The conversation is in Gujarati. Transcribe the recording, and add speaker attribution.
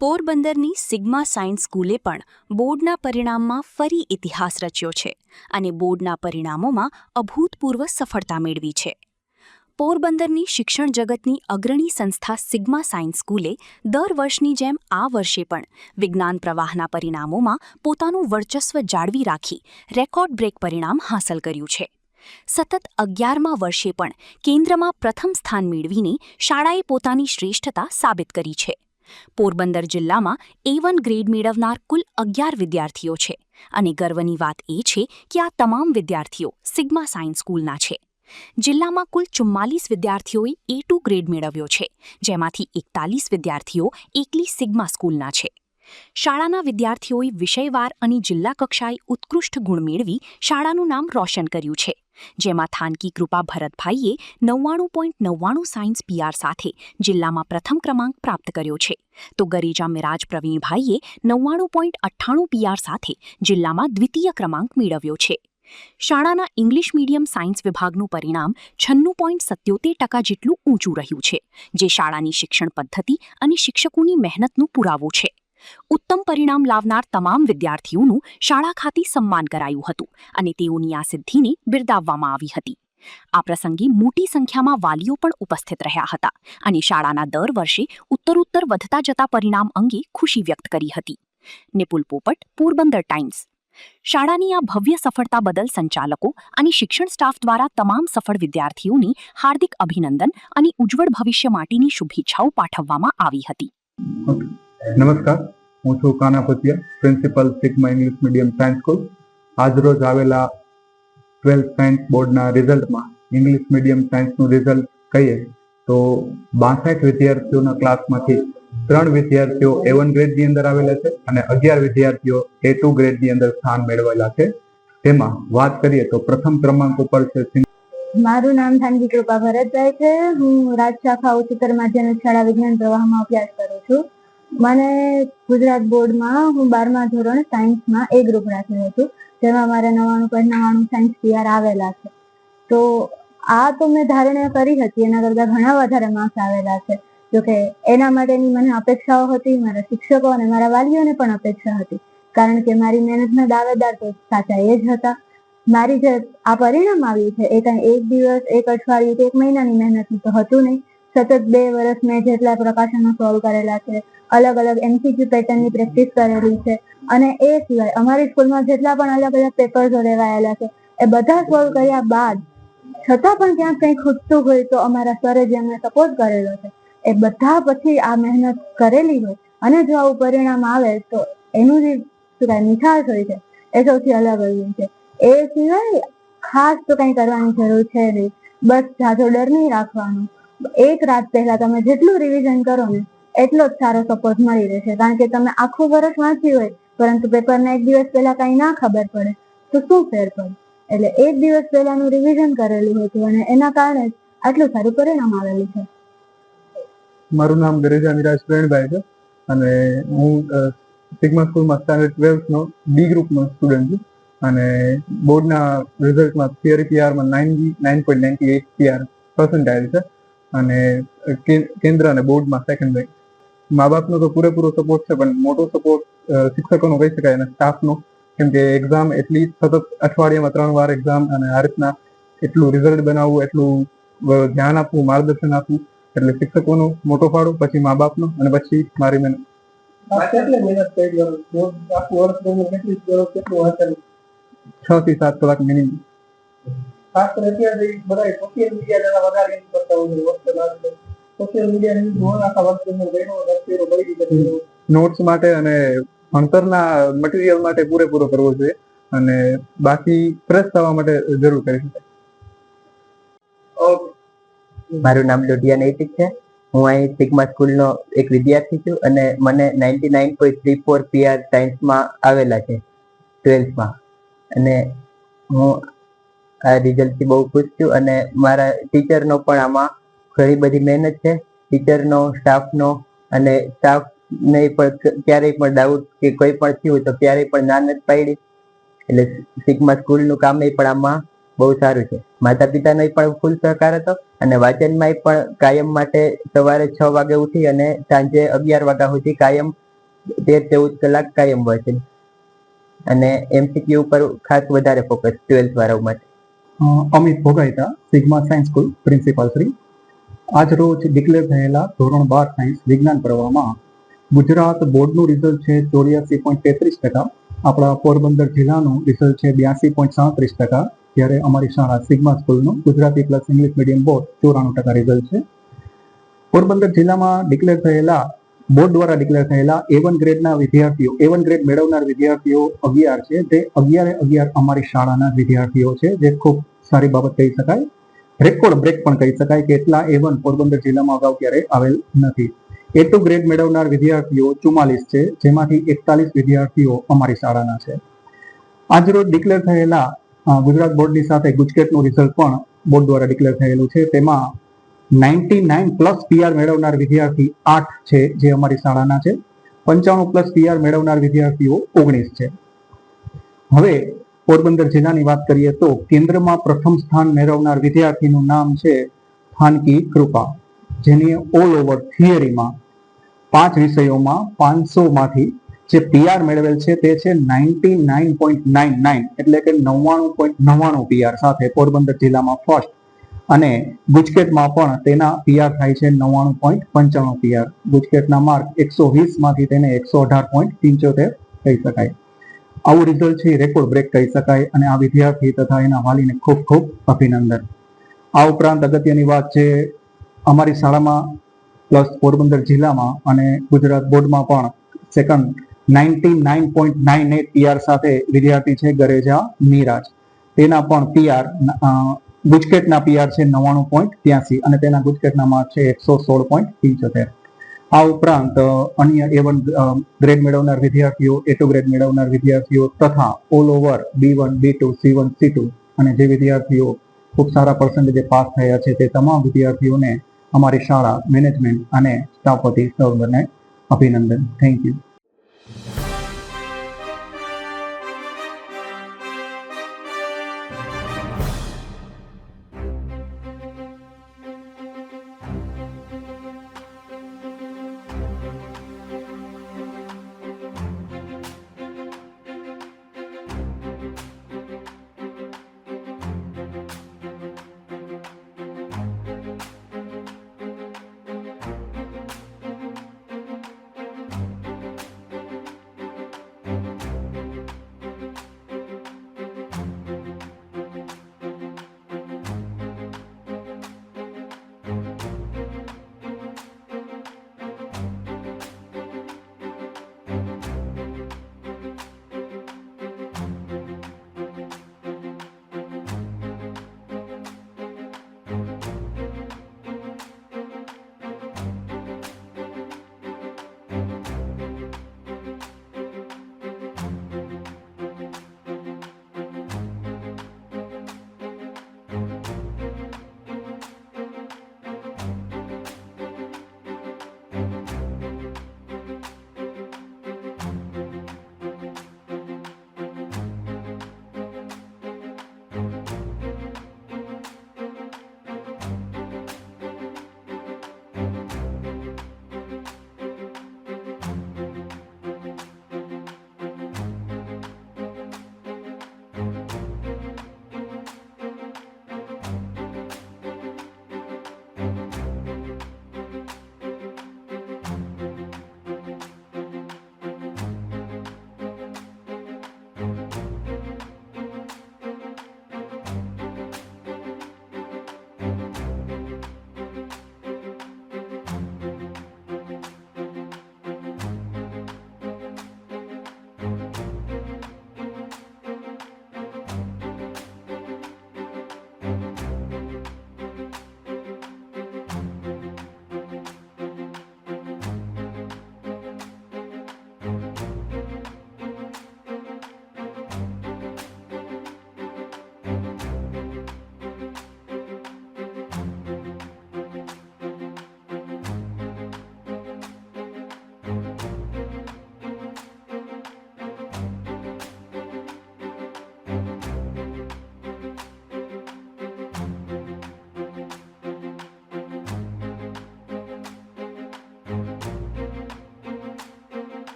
Speaker 1: પોરબંદરની સિગ્મા સાયન્સ સ્કૂલે પણ બોર્ડના પરિણામમાં ફરી ઇતિહાસ રચ્યો છે અને બોર્ડના પરિણામોમાં અભૂતપૂર્વ સફળતા મેળવી છે. પોરબંદરની શિક્ષણ જગતની અગ્રણી સંસ્થા સિગ્મા સાયન્સ સ્કૂલે દર વર્ષની જેમ આ વર્ષે પણ વિજ્ઞાન પ્રવાહના પરિણામોમાં પોતાનું વર્ચસ્વ જાળવી રાખી રેકોર્ડ બ્રેક પરિણામ હાંસલ કર્યું છે. સતત 11મા વર્ષે પણ કેન્દ્રમાં પ્રથમ સ્થાન મેળવીને શાળાએ પોતાની શ્રેષ્ઠતા સાબિત કરી છે. પોરબંદર જિલ્લામાં A1 ગ્રેડ મેળવનાર કુલ 11 વિદ્યાર્થીઓ છે અને ગર્વની વાત એ છે કે આ તમામ વિદ્યાર્થીઓ સિગ્મા સાયન્સ સ્કૂલના છે. જિલ્લામાં કુલ 44 વિદ્યાર્થીઓએ A2 ગ્રેડ મેળવ્યો છે, જેમાંથી 41 વિદ્યાર્થીઓ એકલી સિગ્મા સ્કૂલના છે. શાળાના વિદ્યાર્થીઓએ વિષયવાર અને જિલ્લા કક્ષાએ ઉત્કૃષ્ટ ગુણ મેળવી શાળાનું નામ રોશન કર્યું છે, જેમાં થાનકી કૃપા ભરતભાઈએ 99.99 સાયન્સ PR સાથે જિલ્લામાં પ્રથમ ક્રમાંક પ્રાપ્ત કર્યો છે, તો ગરીજા મિરાજ પ્રવીણભાઈએ 99.98 PR સાથે જિલ્લામાં દ્વિતીય ક્રમાંક મેળવ્યો છે. શાળાના ઇંગ્લિશ મીડિયમ સાયન્સ વિભાગનું પરિણામ 96.77% જેટલું ઊંચું રહ્યું છે, જે શાળાની શિક્ષણ પદ્ધતિ અને શિક્ષકોની મહેનતનો પુરાવો છે. ઉત્તમ પરિણામ લાવનાર તમામ વિદ્યાર્થીઓનું શાળા ખાતે સન્માન કરાયું હતું અને તેઓની આ સિદ્ધિને બિરદાવવામાં આવી હતી. આ પ્રસંગે મોટી સંખ્યામાં વાલીઓ પણ ઉપસ્થિત રહ્યા હતા અને શાળાના દર વર્ષે ઉત્તરોત્તર વધતા જતા પરિણામ અંગે ખુશી વ્યક્ત કરી હતી. નિપુલ પોપટ, પોરબંદર ટાઈમ્સ. શાળાની આ ભવ્ય સફળતા બદલ સંચાલકો અને શિક્ષણ સ્ટાફ દ્વારા તમામ સફળ વિદ્યાર્થીઓને હાર્દિક અભિનંદન અને ઉજ્જવળ ભવિષ્ય માટેની શુભેચ્છાઓ પાઠવવામાં આવી હતી.
Speaker 2: નમસ્કાર, હું છું Kana Patiya, principal sigma English medium science school. આજરોજ આવેલા 12th સાયન્સ બોર્ડના રિઝલ્ટમાં ઇંગ્લિશ મીડિયમ સાયન્સનું રિઝલ્ટ કહીએ તો 62 વિદ્યાર્થીઓના ક્લાસમાંથી 3 વિદ્યાર્થીઓ A1 ગ્રેડની અંદર આવેલા છે અને 11 વિદ્યાર્થીઓ A2 ગ્રેડની અંદર સ્થાન મેળવેલા છે. તેમાં વાત કરીએ તો પ્રથમ ક્રમાંક ઉપર છે.
Speaker 3: મારું નામ થાનકી કૃપા ભરતભાઈ છે. હું રાજશાખા ઉચ્ચતર માધ્યમિક શાળા વિજ્ઞાન પ્રવાહમાં અભ્યાસ કરું છું. મને ગુજરાત બોર્ડમાં હું 12મા ધોરણ સાયન્સમાં A ગ્રુપ રાખેલું હતું, જેમાં મારે 99.99 સાયન્સ PR આવેલા છે. તો આ તો મેં ધારણા કરી હતી, એના કરતાં ઘણા વધારે માર્ક્સ આવેલા છે. જોકે એના માટેની મને અપેક્ષાઓ હતી, મારા શિક્ષકો અને મારા વાલીઓને પણ અપેક્ષા હતી, કારણ કે મારી મહેનતના દાવેદાર તો સાચા એ જ હતા. મારી જે આ પરિણામ આવ્યું છે એ કાંઈ એક દિવસ, એક અઠવાડિયું કે એક મહિનાની મહેનતનું તો હતું નહીં. સતત 2 વર્ષ મેં જેટલા પ્રકાશનો સોલ્વ કરેલા છે, અલગ અલગ MCQ પેટર્નની પ્રેક્ટિસ કરેલી છે, અને એ સિવાય અમારી સ્કૂલમાં જેટલા પણ અલગ અલગ પેપર્સો લેવાયેલા છે એ બધા સોલ્વ કર્યા બાદ છતાં પણ ક્યાંક કંઈ ખૂટતું હોય તો અમારા સરે જે અમને સપોર્ટ કરેલો છે એ બધા પછી આ મહેનત કરેલી હોય અને જો આવું પરિણામ આવે તો એનું જે મીઠાશ હોય છે એ સૌથી અલગ હોય છે. એ સિવાય ખાસ તો કંઈ કરવાની જરૂર છે નહીં, બસ જાજો ડર નહીં રાખવાનો. એક રાત પહેલા તમે જેટલું રિવિઝન કરો ને એટલો જ સારો સપોર્ટ મળી રહેશે, કારણ કે તમે આખું વર્ષ વાંચ્યું હોય પરંતુ પેપરના એક દિવસ પહેલા કાંઈ ના ખબર પડે તો શું ફેર પડે. એટલે એક દિવસ પહેલાનું રિવિઝન કરેલું હતું અને એના કારણે આટલું સારું પરિણામ આવેલું છે.
Speaker 2: મારું નામ ગરીજા મિરાજ પ્રવીણભાઈ છે અને હું સિગ્મા સ્કૂલમાં સ્ટાન્ડર્ડ 12th નો B ગ્રુપનો સ્ટુડન્ટ છું અને બોર્ડના રિઝલ્ટમાં થિયરી PRમાં 99.98 PR પર્સન્ટાઇલ છે અને કેન્દ્ર અને બોર્ડમાં સેકન્ડ રેન્ક. મા બાપનો તો પૂરેપૂરો સપોર્ટ છે, પણ મોટો સપોર્ટ શિક્ષકોનો કહી શકાય અને સ્ટાફનો, કેમ કે એક્ઝામ એટલી સતત અઠવાડિયામાં 3 વાર એક્ઝામ અને આ રીતના એટલું રિઝલ્ટ બનાવવું, એટલું ધ્યાન આપવું, માર્ગદર્શન આપવું, એટલે શિક્ષકોનો મોટો ફાળો, પછી મા બાપનો અને પછી મારી મહેનત. 6 થી 7 કલાક મિનિમમ. નોટ્સ માટે અને ભણતરના મટીરિયલ માટે પૂરેપૂરો કરવો જોઈએ અને બાકી ફ્રેશ થવા માટે જરૂર કરી શકાય.
Speaker 4: મારું નામ ડોડિયા નૈતિક છે. હું અહીં સિગ્મા સ્કૂલનો એક વિદ્યાર્થી છું અને મને 99.34 PR સાયન્સમાં આવેલા છે 12thમાં, અને હું આ રિઝલ્ટથી બહુ ખુશ છું અને મારા ટીચરનો પણ આમાં ઘણી બધી મહેનત છે. ટીચરનો, સ્ટાફનો, અને સ્ટાફને પણ ક્યારેય પણ ડાઉટ કે કોઈ પણ થયું તો ક્યારેય પણ ના નથી પાડી. એટલે સિગ્મા સ્કૂલનું કામ એ પણ આમાં બહુ સારું છે. માતા પિતાનો પણ ફૂલ સહકાર હતો અને વાંચનમાં પણ કાયમ માટે સવારે 6 વાગે ઉઠી અને સાંજે 11 વાગ્યા સુધી કાયમ 13-14 કલાક કાયમ વાંચે અને MCQ ઉપર ખાસ વધારે ફોકસ 12th વાળાઓ માટે.
Speaker 5: Amit Bhogaita, sigma science school principal Shri. આજ રોજ ડિક્લેર થયેલા ધોરણ 12 સાયન્સ વિજ્ઞાન પ્રવાહમાં ગુજરાત બોર્ડનું રિઝલ્ટ છે 84.33%. આપણા પોરબંદર જિલ્લાનું રિઝલ્ટ છે 82.37%. જ્યારે અમારી શાળા સિગ્મા સ્કૂલનું Gujarati plus English medium board 94% result છે. પોરબંદર જિલ્લામાં બોર્ડ દ્વારા ડિક્લેર થયેલા A1 ગ્રેડના વિદ્યાર્થીઓ, A1 ગ્રેડ મેળવનાર વિદ્યાર્થીઓ 11 છે. તે 11 અમારી શાળાના વિદ્યાર્થીઓ છે, જે ખૂબ સારી બાબત કહી શકાય. રેકોર્ડ બ્રેક પણ કહી શકાય કે એટલા A1 પોરબંદર જિલ્લામાં અગાઉ ક્યારેય આવેલ નથી. A2 ગ્રેડ મેળવનાર વિદ્યાર્થીઓ 44 છે, જેમાંથી 41 વિદ્યાર્થીઓ અમારી શાળાના છે. આજરોજ ડિક્લેર થયેલા ગુજરાત બોર્ડની સાથે ગુજકેટનું રિઝલ્ટ પણ બોર્ડ દ્વારા ડિક્લેર થયેલું છે. તેમાં 99+ PR મેળવનાર વિદ્યાર્થી 8 છે, જે અમારી શાળાના છે. 95+ PR મેળવનાર વિદ્યાર્થીઓ 19 છે. હવે પોરબંદર જિલ્લાની વાત કરીએ તો કેન્દ્રમાં પ્રથમ સ્થાન મેળવનાર વિદ્યાર્થીનું નામ છે થાનકી કૃપા, જેની ઓલ ઓવર થિયરીમાં 5 વિષયોમાં 500માંથી જે PR મેળવેલ છે તે છે 99.99, એટલે કે 99.99 PR સાથે પોરબંદર જિલ્લામાં ફર્સ્ટ. અને ગુજકેટમાં પણ તેના PR થાય છે 99.95 PR. ગુજકેટના માર્ક 120માંથી તેને 118.75 કહી શકાય. આવું રિઝલ્ટ છે રેકોર્ડ બ્રેક કહી શકાય અને આ વિદ્યાર્થી તથા એના વાલીને ખૂબ ખૂબ અભિનંદન. આ ઉપરાંત અગત્યની વાત છે, અમારી શાળામાં પ્લસ પોરબંદર જિલ્લામાં અને ગુજરાત બોર્ડમાં પણ સેકન્ડ 99.98 PR સાથે વિદ્યાર્થી છે ગરેજા નીરાજ. તેના પણ PR ગુજકેટના PR છે 99.83 અને તેના ગુજકેટના માર્ક છે 116.75. આ ઉપરાંત અન્ય A1 ગ્રેડ મેળવનાર વિદ્યાર્થીઓ, A2 ગ્રેડ મેળવનાર વિદ્યાર્થીઓ તથા all over B1, B2, C1, C2 અને જે વિદ્યાર્થીઓ ખૂબ સારા પર્સન્ટેજે પાસ થયા છે તે તમામ વિદ્યાર્થીઓને અમારી શાળા મેનેજમેન્ટ અને સ્ટાફ વતી સૌને અભિનંદન. Thank you.